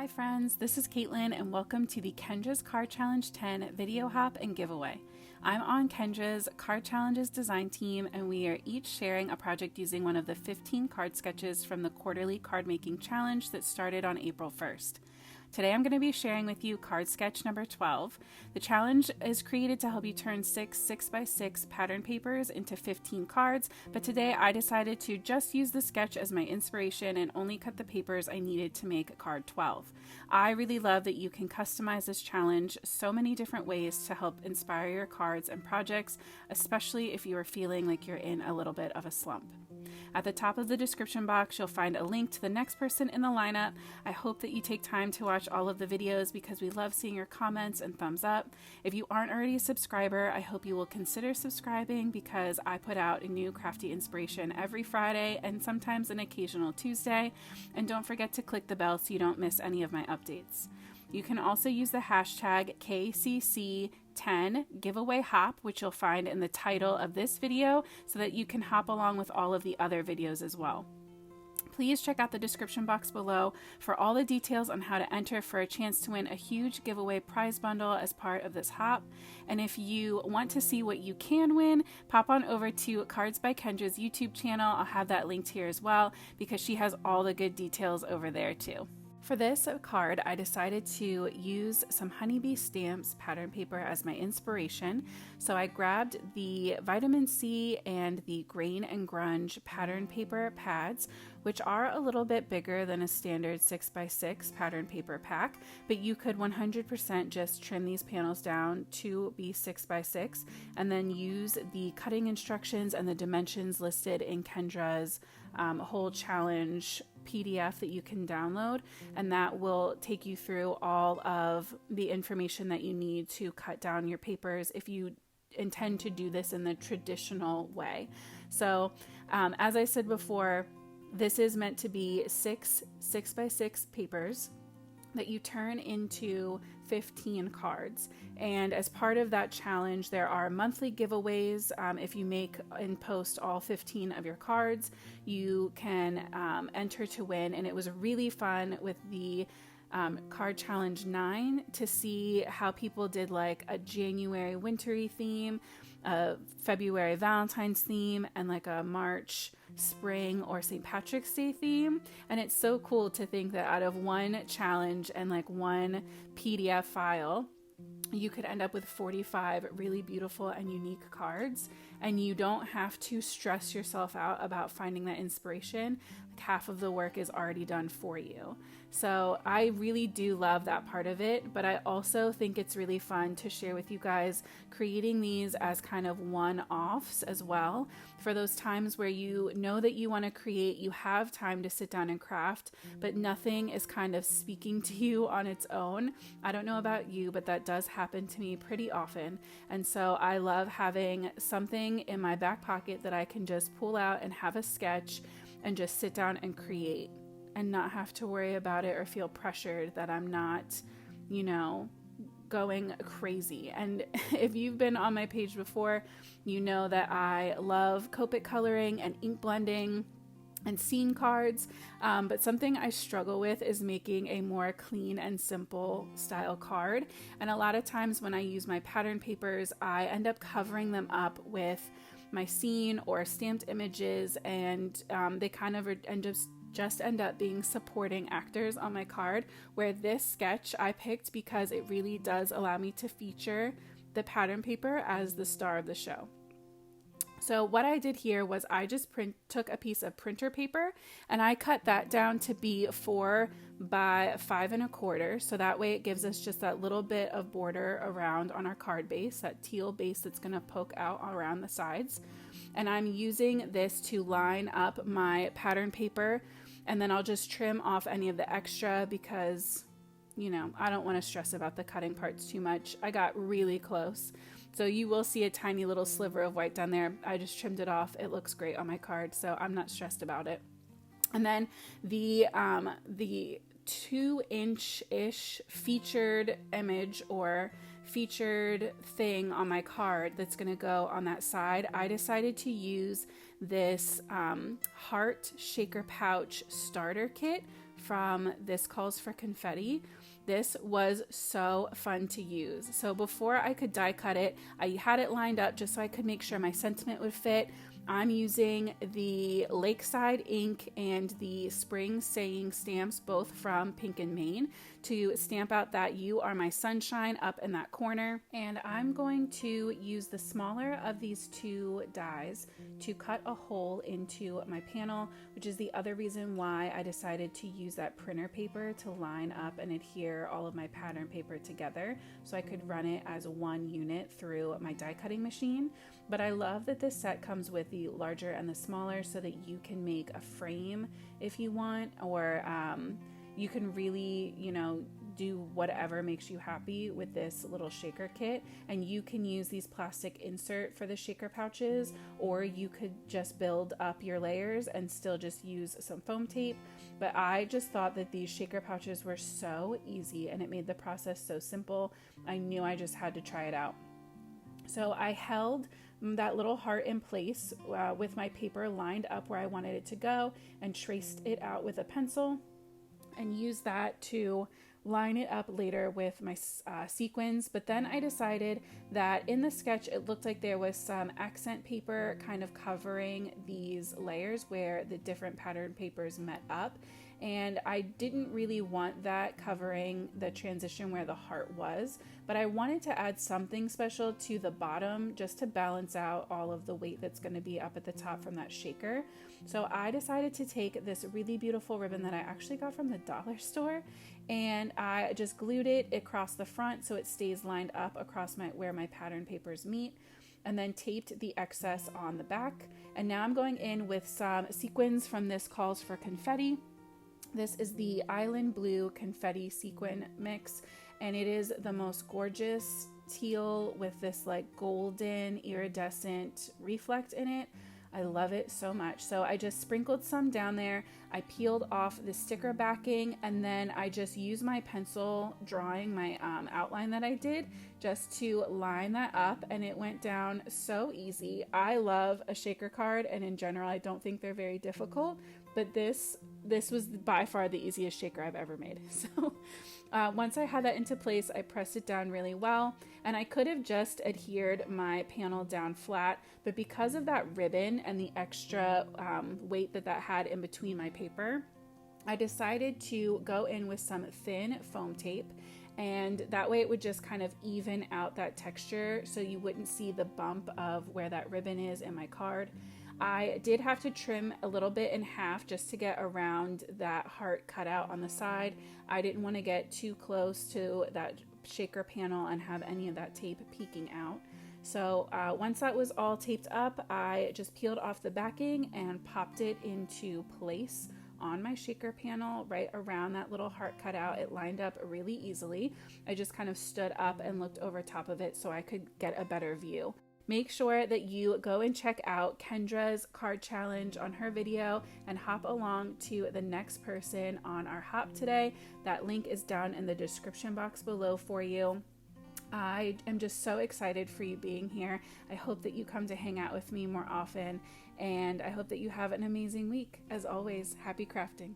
Hi friends, this is Caitlin and welcome to the Kendra's Card Challenge 10 video hop and giveaway. I'm on Kendra's Card Challenges design team and we are each sharing a project using one of the 15 card sketches from the quarterly card making challenge that started on April 1st. Today I'm going to be sharing with you card sketch number 12. The challenge is created to help you turn 6 6x6 pattern papers into 15 cards, but today I decided to just use the sketch as my inspiration and only cut the papers I needed to make card 12. I really love that you can customize this challenge so many different ways to help inspire your cards and projects, especially if you are feeling like you're in a little bit of a slump. At the top of the description box, you'll find a link to the next person in the lineup. I hope that you take time to watch all of the videos because we love seeing your comments and thumbs up. If you aren't already a subscriber, I hope you will consider subscribing because I put out a new crafty inspiration every Friday and sometimes an occasional Tuesday. And don't forget to click the bell so you don't miss any of my updates. You can also use the hashtag KCC10 giveaway hop, which you'll find in the title of this video, so that you can hop along with all of the other videos as well. Please check out the description box below for all the details on how to enter for a chance to win a huge giveaway prize bundle as part of this hop. And if you want to see what you can win, pop on over to Cards by Kendra's YouTube channel. I'll have that linked here as well because she has all the good details over there too. For this card, I decided to use some honeybee stamps pattern paper as my inspiration. So I grabbed the vitamin C and the grain and grunge pattern paper pads, which are a little bit bigger than a standard 6x6 pattern paper pack, but you could 100% just trim these panels down to be 6x6 and then use the cutting instructions and the dimensions listed in Kendra's whole challenge PDF that you can download, and that will take you through all of the information that you need to cut down your papers if you intend to do this in the traditional way. So as I said before, this is meant to be 6 6x6 papers that you turn into 15 cards. And as part of that challenge, there are monthly giveaways. If you make and post all 15 of your cards, you can enter to win. And it was really fun with the card challenge 9 to see how people did like a January wintry theme, a February Valentine's theme, and like a March spring or St. Patrick's Day theme. And it's so cool to think that out of one challenge and like one PDF file, you could end up with 45 really beautiful and unique cards, and you don't have to stress yourself out about finding that inspiration. Like half of the work is already done for you. So I really do love that part of it, but I also think it's really fun to share with you guys creating these as kind of one-offs as well. For those times where you know that you want to create, you have time to sit down and craft, but nothing is kind of speaking to you on its own. I don't know about you, but that does happen to me pretty often. And so I love having something in my back pocket that I can just pull out and have a sketch and just sit down and create and not have to worry about it or feel pressured that I'm not, going crazy. And if you've been on my page before, you know that I love Copic coloring and ink blending and scene cards, but something I struggle with is making a more clean and simple style card. And a lot of times when I use my pattern papers, I end up covering them up with my scene or stamped images, and they kind of just end up being supporting actors on my card, where this sketch I picked because it really does allow me to feature the pattern paper as the star of the show. So what I did here was I just took a piece of printer paper and I cut that down to be 4 by 5 1/4. So that way it gives us just that little bit of border around on our card base, that teal base that's going to poke out around the sides. And I'm using this to line up my pattern paper, and then I'll just trim off any of the extra because, I don't want to stress about the cutting parts too much. I got really close. So you will see a tiny little sliver of white down there. I just trimmed it off. It looks great on my card, so I'm not stressed about it. And then the 2-inch-ish featured image or featured thing on my card that's going to go on that side, I decided to use this heart shaker pouch starter kit from This Calls for Confetti. This was so fun to use. So before I could die cut it, I had it lined up just so I could make sure my sentiment would fit. I'm using the Lakeside ink and the Spring Saying stamps, both from Pink and Maine, to stamp out that "You Are My Sunshine" up in that corner. And I'm going to use the smaller of these two dies to cut a hole into my panel, which is the other reason why I decided to use that printer paper to line up and adhere all of my pattern paper together so I could run it as one unit through my die cutting machine. But I love that this set comes with the larger and the smaller so that you can make a frame if you want, or you can really, do whatever makes you happy with this little shaker kit. And you can use these plastic insert for the shaker pouches, or you could just build up your layers and still just use some foam tape. But I just thought that these shaker pouches were so easy and it made the process so simple. I knew I just had to try it out. So I held that little heart in place with my paper lined up where I wanted it to go, and traced it out with a pencil and used that to line it up later with my sequins. But then I decided that in the sketch it looked like there was some accent paper kind of covering these layers where the different pattern papers met up, and I didn't really want that covering the transition where the heart was, but I wanted to add something special to the bottom just to balance out all of the weight that's going to be up at the top from that shaker. So I decided to take this really beautiful ribbon that I actually got from the dollar store, and I just glued it across the front so it stays lined up across where my pattern papers meet, and then taped the excess on the back. And now I'm going in with some sequins from This Calls for Confetti. This is the Island Blue Confetti Sequin Mix, and it is the most gorgeous teal with this like golden iridescent reflect in it. I love it so much. So I just sprinkled some down there. I peeled off the sticker backing, and then I just used my pencil drawing my outline that I did just to line that up, and it went down so easy. I love a shaker card, and in general I don't think they're very difficult, but this was by far the easiest shaker I've ever made. So once I had that into place, I pressed it down really well, and I could have just adhered my panel down flat, but because of that ribbon and the extra weight that had in between my paper, I decided to go in with some thin foam tape, and that way it would just kind of even out that texture so you wouldn't see the bump of where that ribbon is in my card. I did have to trim a little bit in half just to get around that heart cutout on the side. I didn't want to get too close to that shaker panel and have any of that tape peeking out. So once that was all taped up, I just peeled off the backing and popped it into place on my shaker panel right around that little heart cutout. It lined up really easily. I just kind of stood up and looked over top of it so I could get a better view. Make sure that you go and check out Kendra's card challenge on her video and hop along to the next person on our hop today. That link is down in the description box below for you. I am just so excited for you being here. I hope that you come to hang out with me more often, and I hope that you have an amazing week. As always, happy crafting.